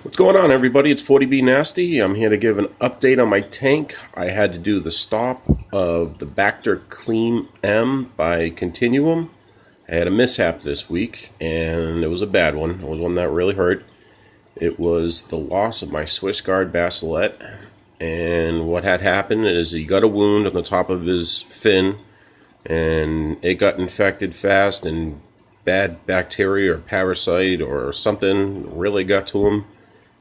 What's going on, everybody? It's 40B Nasty. I'm here to give an update on my tank. I had to do the stop of the Bacter Clean M by Continuum. I had a mishap this week, and it was a bad one. It was one that really hurt. It was the loss of my swissguard basslet, and what had happened is he got a wound on the top of his fin, and it got infected fast, and bad bacteria or parasite or something really got to him,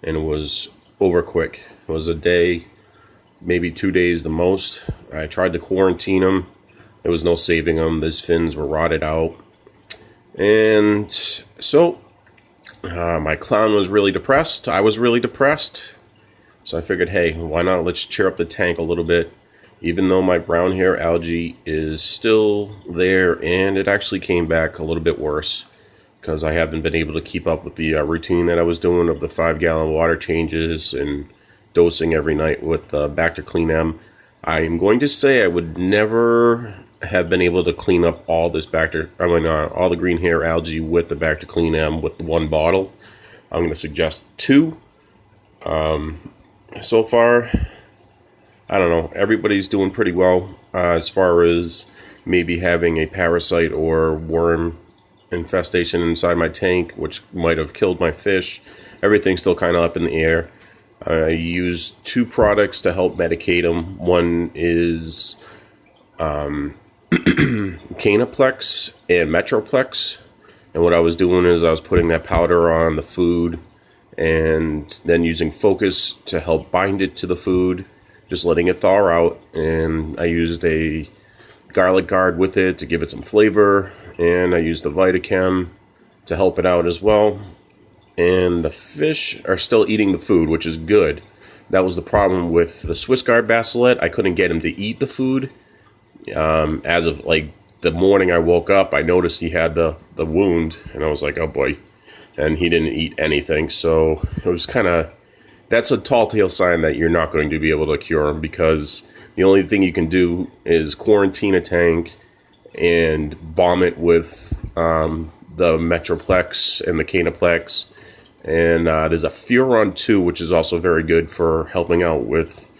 and it was over quick. It was a day, maybe 2 days the most. I tried to quarantine him. There was no saving him. His fins were rotted out. And so my clown was really depressed. I was really depressed. So I figured, hey, why not let's cheer up the tank a little bit. Even though my brown hair algae is still there, and it actually came back a little bit worse because I haven't been able to keep up with the routine that I was doing of the 5-gallon water changes and dosing every night with Bacter Clean M. I am going to say I would never have been able to clean up all this all the green hair algae with the Bacter Clean M with one bottle. I'm going to suggest 2. So far, I don't know, everybody's doing pretty well as far as maybe having a parasite or worm infestation inside my tank, which might have killed my fish. Everything's still kind of up in the air. I use 2 products to help medicate them. One is Canaplex and Metroplex. And what I was doing is I was putting that powder on the food and then using Focus to help bind it to the food, just letting it thaw out. And I used a garlic guard with it to give it some flavor, and I used the Vitachem to help it out as well. And the fish are still eating the food, which is good. That was the problem with the swissguard basslet. I couldn't get him to eat the food. As of like the morning I woke up, I noticed he had the wound, and I was like, oh boy. And he didn't eat anything, so it was kind of, that's a tall tale sign that you're not going to be able to cure him, because the only thing you can do is quarantine a tank and bomb it with the Metroplex and the Canaplex. And there's a Furon 2, which is also very good for helping out with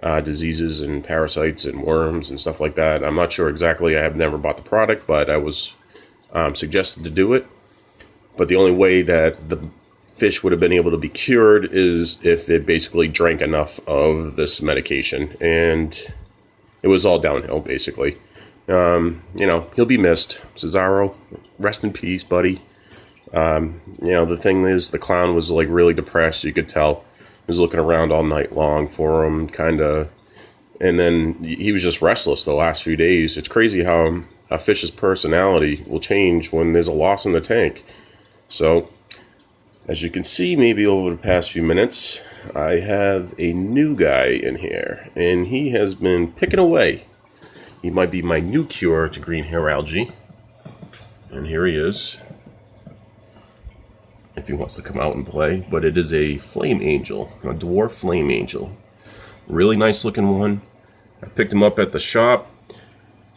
diseases and parasites and worms and stuff like that. I'm not sure exactly. I have never bought the product, but I was suggested to do it. But the only way that the fish would have been able to be cured is if it basically drank enough of this medication. And it was all downhill, basically. He'll be missed. Cesaro, rest in peace, buddy. The thing is, the clown was like really depressed. You could tell. He was looking around all night long for him, kind of. And then he was just restless the last few days. It's crazy how a fish's personality will change when there's a loss in the tank. So, as you can see, maybe over the past few minutes, I have a new guy in here, and he has been picking away. He might be my new cure to green hair algae. And here he is, if he wants to come out and play. But it is a flame angel, a dwarf flame angel. Really nice looking one. I picked him up at the shop.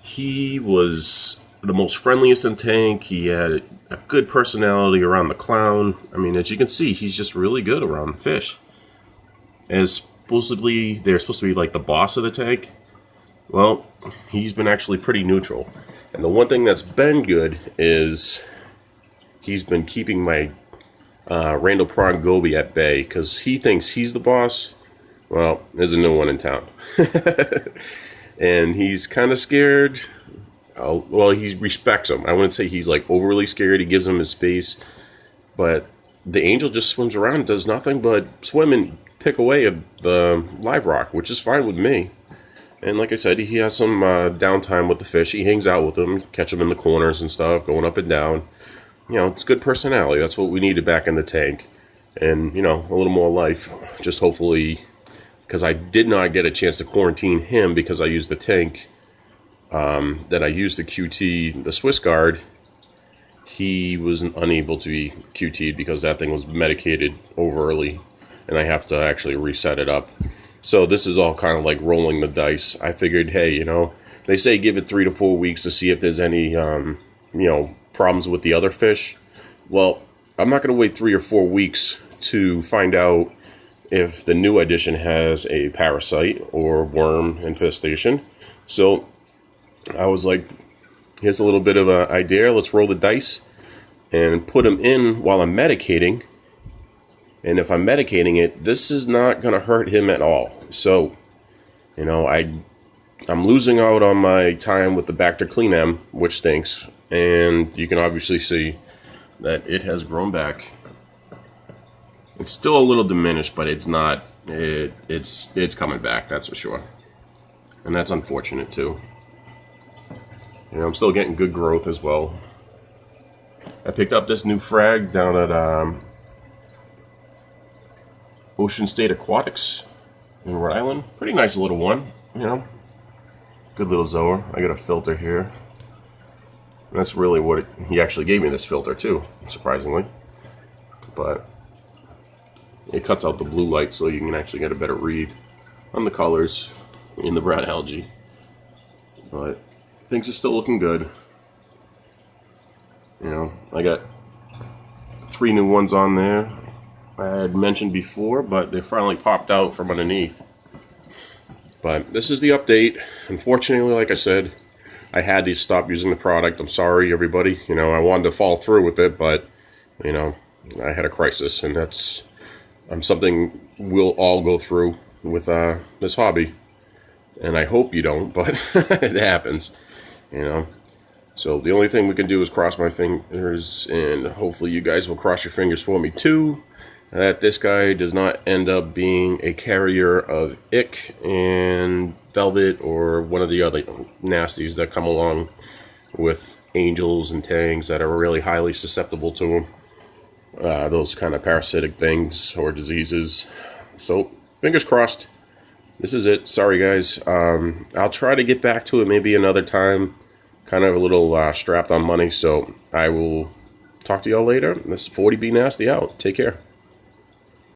He was the most friendliest in the tank. He had a good personality around the clown. I mean, as you can see, he's just really good around the fish. As supposedly, they're supposed to be like the boss of the tank. Well, he's been actually pretty neutral. And the one thing that's been good is he's been keeping my Randall Prawn Goby at bay, because he thinks he's the boss. Well, there's a new one in town. And he's kind of scared. Well, he respects him. I wouldn't say he's like overly scared. He gives him his space. But the angel just swims around and does nothing but swim and pick away at the live rock, which is fine with me. And like I said, he has some downtime with the fish. He hangs out with them, catch them in the corners and stuff, going up and down. It's good personality. That's what we needed back in the tank. And, a little more life. Just hopefully, because I did not get a chance to quarantine him because I used the tank that I used to QT the swissguard. He was unable to be QT'd because that thing was medicated over early, and I have to actually reset it up. So this is all kind of like rolling the dice. I figured, hey, they say give it 3 to 4 weeks to see if there's any, problems with the other fish. Well, I'm not going to wait 3 or 4 weeks to find out if the new edition has a parasite or worm infestation. So I was like, here's a little bit of an idea. Let's roll the dice and put them in while I'm medicating. And if I'm medicating it, this is not going to hurt him at all. So, you know, I'm losing out on my time with the Bacter Continuum, which stinks. And you can obviously see that it has grown back. It's still a little diminished, but it's not. It's coming back, that's for sure. And that's unfortunate too. You know, I'm still getting good growth as well. I picked up this new frag down at Ocean State Aquatics in Rhode Island. Pretty nice little one, you know. Good little zoa. I got a filter here. And that's really what he actually gave me, this filter too, surprisingly. But it cuts out the blue light so you can actually get a better read on the colors in the brown algae. But things are still looking good. You know, I got 3 new ones on there. I had mentioned before, but they finally popped out from underneath. But this is the update. Unfortunately, like I said, I had to stop using the product. I'm sorry, everybody. You know, I wanted to follow through with it, but, you know, I had a crisis, and that's something we'll all go through with this hobby. And I hope you don't, but it happens, you know. So the only thing we can do is cross my fingers, and hopefully you guys will cross your fingers for me too, that this guy does not end up being a carrier of ick and velvet or one of the other nasties that come along with angels and tangs that are really highly susceptible to them. Those kind of parasitic things or diseases. So fingers crossed. This is it. Sorry guys. I'll try to get back to it maybe another time. Kind of a little strapped on money, so I will talk to y'all later. This is 40B Nasty out. Take care.